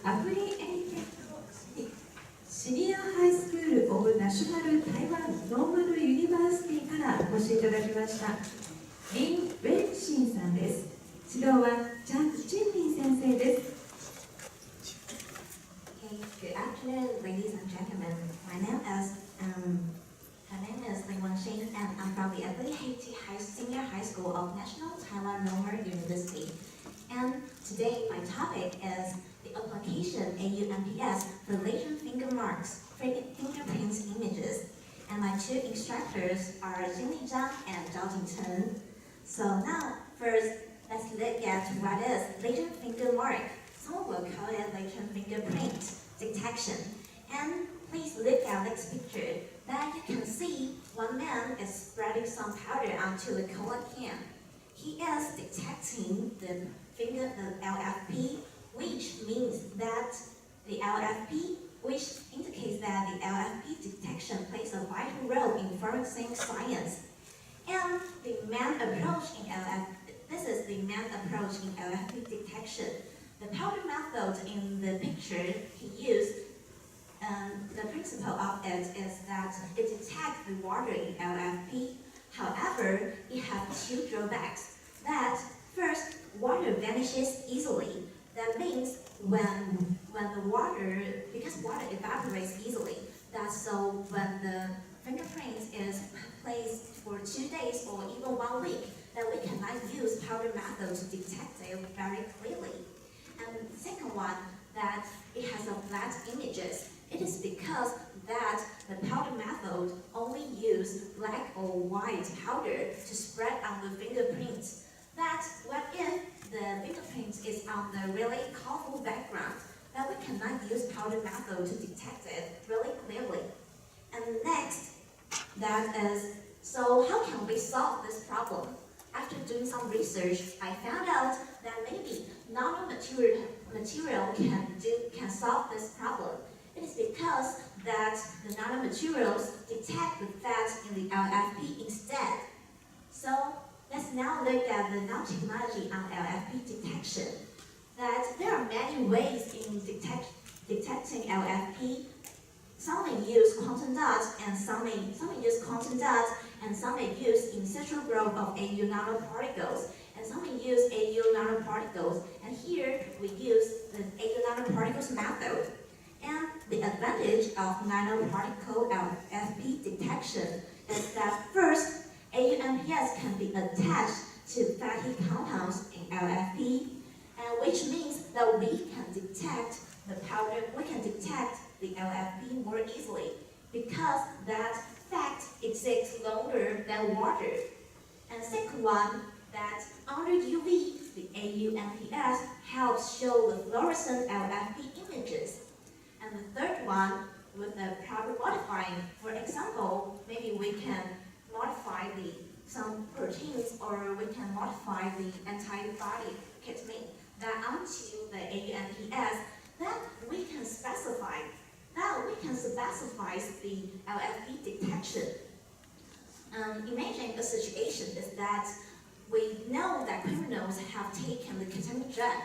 アプリシニアハイスクールオブナショナル台湾ノーマルユニバーシティからお越しいただきましたリン・ウェンシンさんです。指導はチャン・チンリン先生です。Good afternoon, ladies and gentlemen. My name is Lin Wenxin, and I'm from the IP3 Senior High School of National Taiwan Normal University. And today my topic is the application AUMPS for latent finger marks, fingerprints images. And my two instructors are Jinli Zhang and Zhao Jingchen. So now, first, let's look at what is latent finger mark. Some will call it latent fingerprint detection. And please look at this picture. That you can see one man is spreading some powder onto the cola can. He is detecting the LFP, which means that the LFP, which indicates that the LFP detection plays a vital role in forensic science. And the main approach in this is the main approach in LFP detection. The powder method in the picture he used, the principle of it is that it detects the water in LFP. However, it has two drawbacks. That first, water vanishes easily. That means when the water, because water evaporates easily, that's so when the fingerprint is placed for 2 days or even 1 week, then we cannot use powder method to detect it very clearly. And the second one, that it has a flat images. It is because that the powder method only use black or white powder to spread on the fingerprints. That what if the fingerprint is on the really colorful background, that we cannot use powder method to detect it really clearly. And next, that is, so how can we solve this problem? After doing some research, I found out that maybe nanomaterial can solve this problem. It is because that the nanomaterials detect the fat in the LFP instead. So let's now look at the nanotechnology on LFP detection. That there are many ways in detecting LFP. Some may use quantum dots, and some may use quantum dots, and some may use in situ growth of AU nanoparticles, and some may use AU nanoparticles. And here we use the AU nanoparticles method. And the advantage of nanoparticle LFP detection is that first, AUMPS can be attached to fatty compounds in LFP, and which means that we can detect the LFP more easily because that fat exists longer than water. And second one, that under UV, the AUMPS helps show the fluorescent LFP images. And the third one, with the proper modifying, for example, maybe we can modify some proteins, or we can modify the antibody ketamine that onto the AUMPS, that we can specify the LFP detection. Imagine a situation is that we know that criminals have taken the ketamine drug,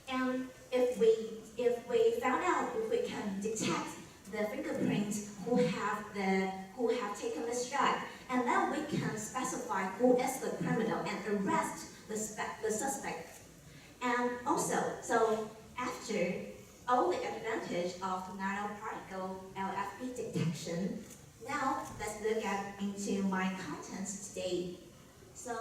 and if we found out if we can detect the fingerprints who have taken this drug, and then we can specify who is the criminal and arrest the suspect. And also, so after all the advantage of nanoparticle LFP detection, now let's look into my contents today. So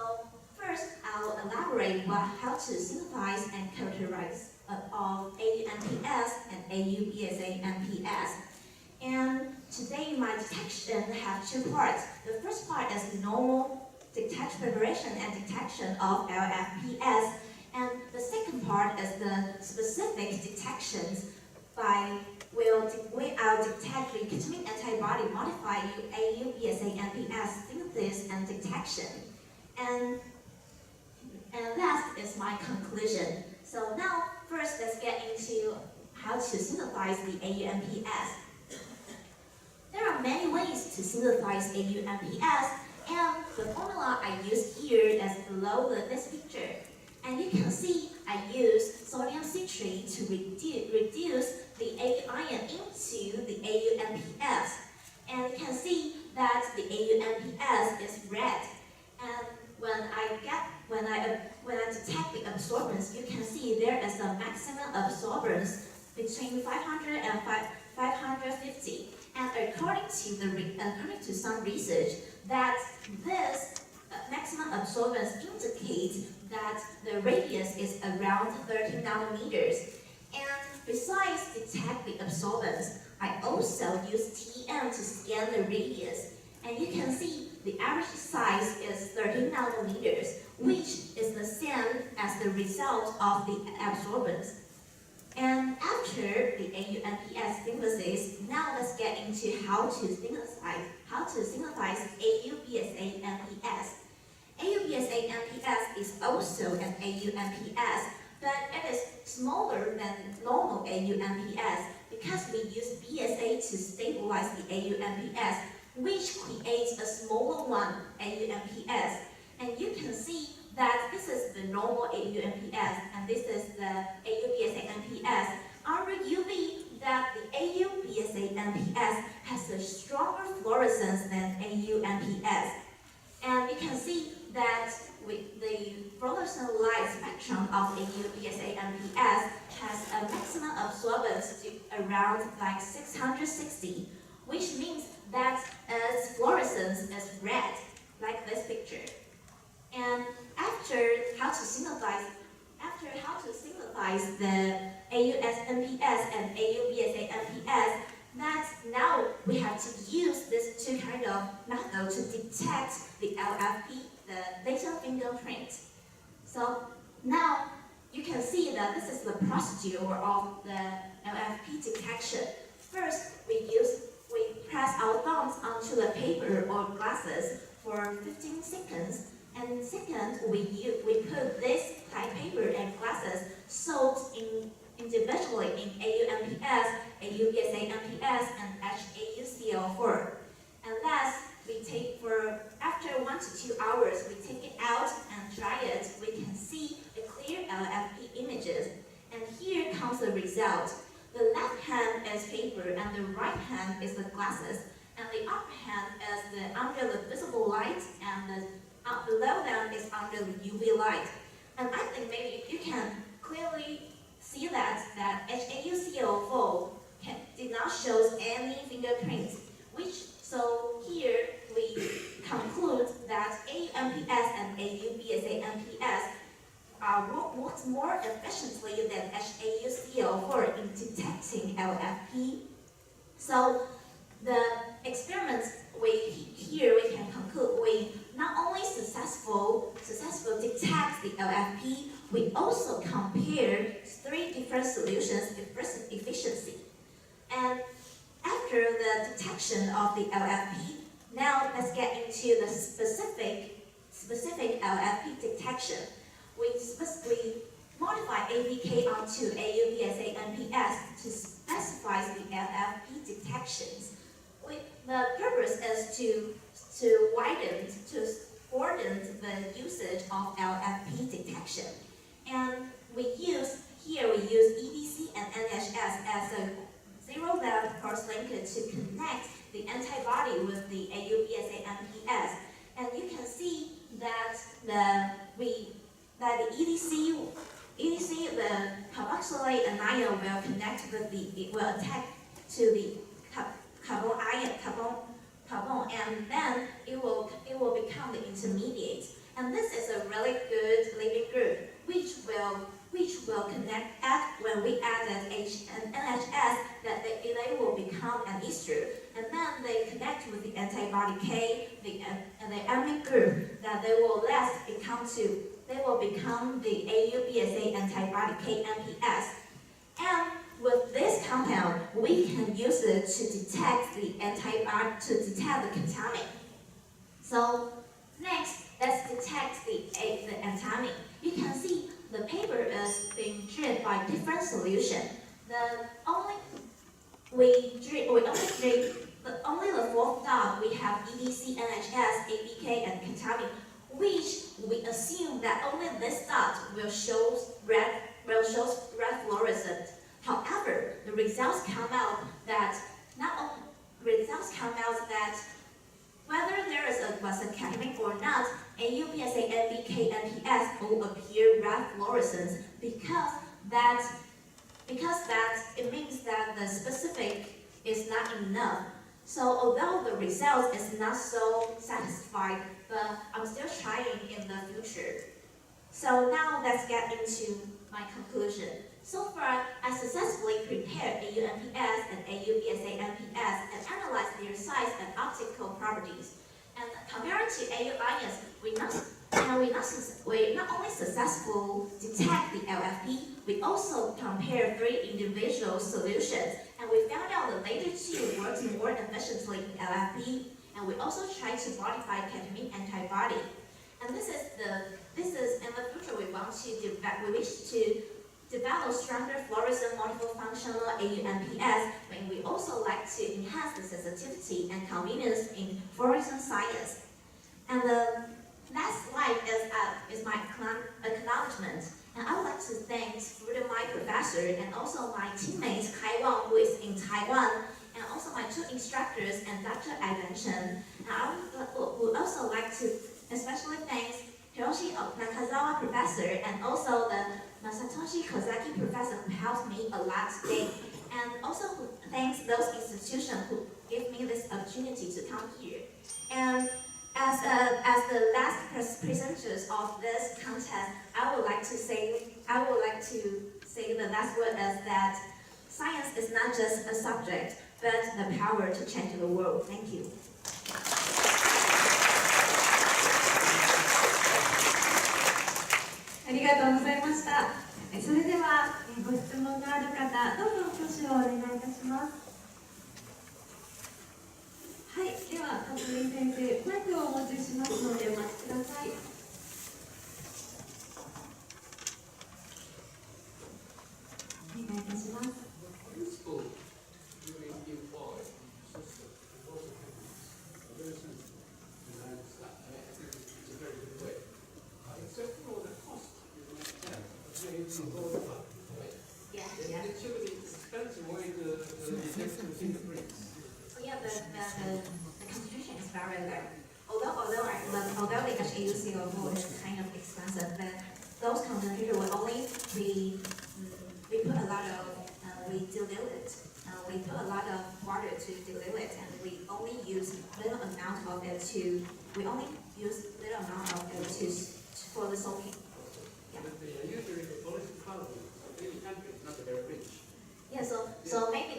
first, I'll elaborate how to synthesize and characterize of AUMPS and AUBSA-MPS. And today my detection have two parts. The first part is normal preparation and detection of LFPS, and the second part is the specific detections I'll detect the ketamine antibody modify AUBSA-MPS synthesis and detection. And last is my conclusion. So now, first let's get into how to synthesize the AUMPS. There are many ways to synthesize AUMPS, and the formula I use here is below this picture. And you can see I use sodium citrate to reduce the Au ion into the AuNPS. And you can see that the AuNPS is red. And when I detect the absorbance, you can see there is a maximum absorbance between 500 and 550. And according to some research, that this maximum absorbance indicates that the radius is around 30 nanometers. And besides detect the absorbance, I also use TM to scan the radius. And you can see the average size is 30 nanometers, which is the same as the result of the absorbance. And after the AuNPS synthesis, now let's get into how to synthesize AuBSA-NPS. AuBSA-NPS is also an AuNPS, but it is smaller than normal AuNPS because we use BSA to stabilize the AuNPS, which creates a smaller one, AuNPS. And you can see that this is the normal AuNPS and this is the AuBSA-NPS. Under UV, that the AuBSA-NPS has a stronger fluorescence than AuNPS. And you can see that with the fluorescent light spectrum of AuBSA-NPS has a maximum absorbance to around like 660, which means that its fluorescence is red, like this picture. And after how to synthesize the AuNPS and AuBSA-NPS, that now we have to use this two kind of method to detect the LFP, the latent fingerprint. So now you can see that this is the procedure of the LFP detection. First, we press our thumbs onto the paper or glasses for 15 seconds. And second, we put this paper and glasses soaked individually in AuNPS, AuBSA-NPS, and HAuCl4. And last, after 1 to 2 hours, we take it out and try it. We can see the clear LFP images. And here comes the result. The left hand is paper and the right hand is the glasses. And the upper hand is under the visible light and the below them is under the UV light. And I think maybe you can clearly see that HAuCl4 did not show any fingerprints, so here we conclude that AuNPS and AuBSA-NPS works more efficiently than HAuCl4 in detecting LFP. So the experiments we can conclude we not only successfully detect the LFP, we also compare 3 different solutions efficiency. And after the detection of the LFP, now let's get into the specific LFP detection. We modify ABK onto AuBSA-NPS to specify the LFP detections. The purpose is to broaden the usage of LFP detection. And we use EDC and NHS as a zero-level cross-linkage to connect the antibody with the AuBSA-NPS. And you can see that the EDC, the carboxylate anion will attach to the carbon, and then it will become the intermediate. And this is a really good leaving group, which will connect when we added H and NHS, that they will become an ester, and then they connect with the antibody K, and the amide group, that they will become the AuBSA antibody KMPS. And with this compound, we can use it to detect the contaminant. So next, let's detect the contaminant. You can see the paper is being treated by different solution. Only the fourth dot we have EDC, NHS, ABK, and contaminant, which we assume that only this dot will show shows red fluorescent. However, the results come out that whether there was a ketamine or not, AU, PSA, NVK, NPS all appear red fluorescence because it means that the specific is not enough. So although the result is not so satisfied, but I'm still trying in the future. So now let's get into my conclusion. So far, I successfully prepared AU-MPS and AU-PSA-MPS and analyzed their size and optical properties. And compared to AU-IS, we not only successfully detect the LFP, we also compare 3 individual solutions, and we found out the later 2 works more efficiently in LFP, and we also try to modify ketamine antibody. And this is in the future we wish to develop stronger fluorescent multifunctional AU-MPS, and we also like to enhance the sensitivity and convenience in fluorescent science. And the last slide is my acknowledgement. And I would like to thank my professor and also my teammates, Taiwan, who is in Taiwan, and also my 2 instructors and Dr. Ivan Chen. And I would also like to especially thank Hiroshi Nakazawa professor and also the Masatoshi Kozaki professor who helped me a lot today. And also thanks those institutions who gave me this opportunity to come here. And as the last presenters of this contest, I would like to say the last word is that science is not just a subject, but the power to change the world. Thank you. ありがとうございました。それではご質問がある方、どうぞ挙手をお願いいたします。はい、では香取先生、マイクをお持ちしますのでお待ちください。お願いいたします。The constitution is very low. Although the HAUCO is kind of expensive, but those concentrators will only we put a lot of we dilute it. We put a lot of water to dilute it, and we only use little amount of it for the soaking. Yeah. Usually the policy quality of any country is not very rich. Yeah, so maybe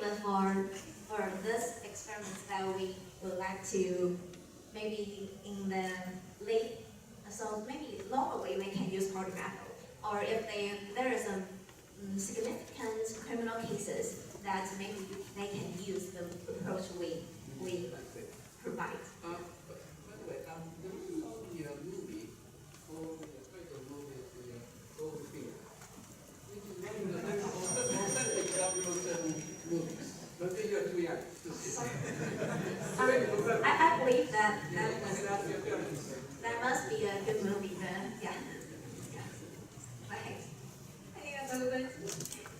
for this experiment that we would like to maybe in the late, so maybe locally we can use pornography, or if there is a significant criminal cases that maybe they can use the approach we provide. By the way, there is only a movie called the title movie is the Gold Finger, which is one of the most authentic 007 movies. But you are too young to see it. I believe that must be a good movie, but yeah. Right. ありがとうございます。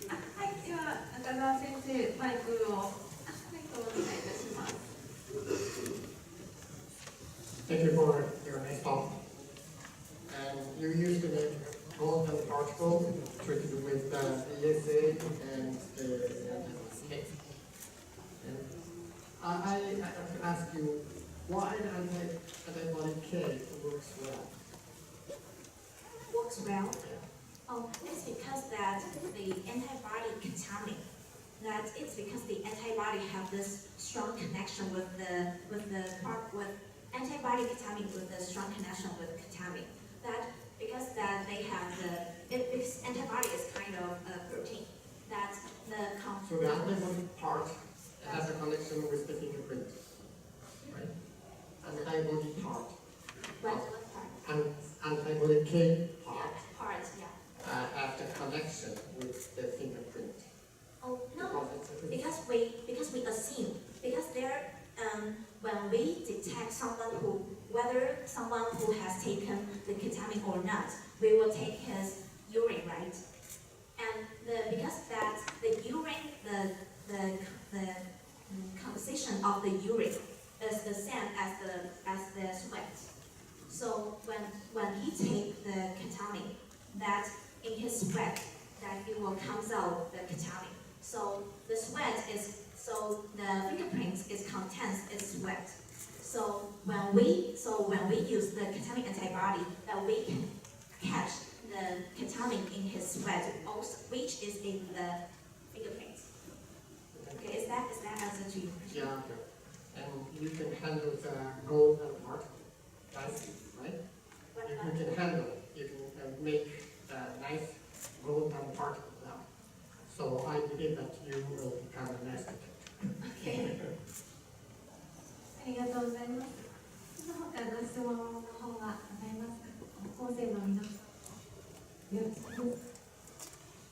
はい、では中澤先生、マイクをお願いいたします。Thank you for your nice talk. And you used the name golden particle treated with ESA and K. And I have to ask you why the antibody K works well. Works well. Oh, it's because that the antibody ketamine. It's because the antibody have this strong connection with antibody ketamine with a strong connection with ketamine. Because they have because antibody is kind of a protein. So the antibody part has a connection with the fingerprint, right? And the antibody part. What part? And antibody K part. Parts, yeah. Have the connection with the fingerprint. Oh no, because we assume when we detect whether someone who has taken the ketamine or not, we will take his urine, right? composition of the urine is the same as the sweat. So when he take the ketamine, that in his sweat, that it will comes out the ketamine. So the sweat is the fingerprints is contains is sweat. So when we use the ketamine antibody, that we can catch the ketamine in his sweat, also, which is in the fingerprints. Okay, is that answer to you? Yeah, okay. And you can handle the gold and particle. That's right? You can handle, you can make nice gold and particle now. So I believe that you will become an expert. Okay. ありがとうございます。その他ご質問の方はございますか？高校生の皆さん。よろしくです。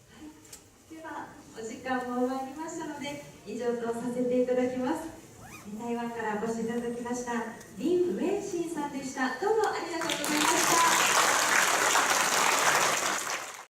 はい。では、お時間も終わりましたので、以上とさせていただきます。台湾からお越しいただきました、林ウェンシンさんでした。どうもありがとうございました。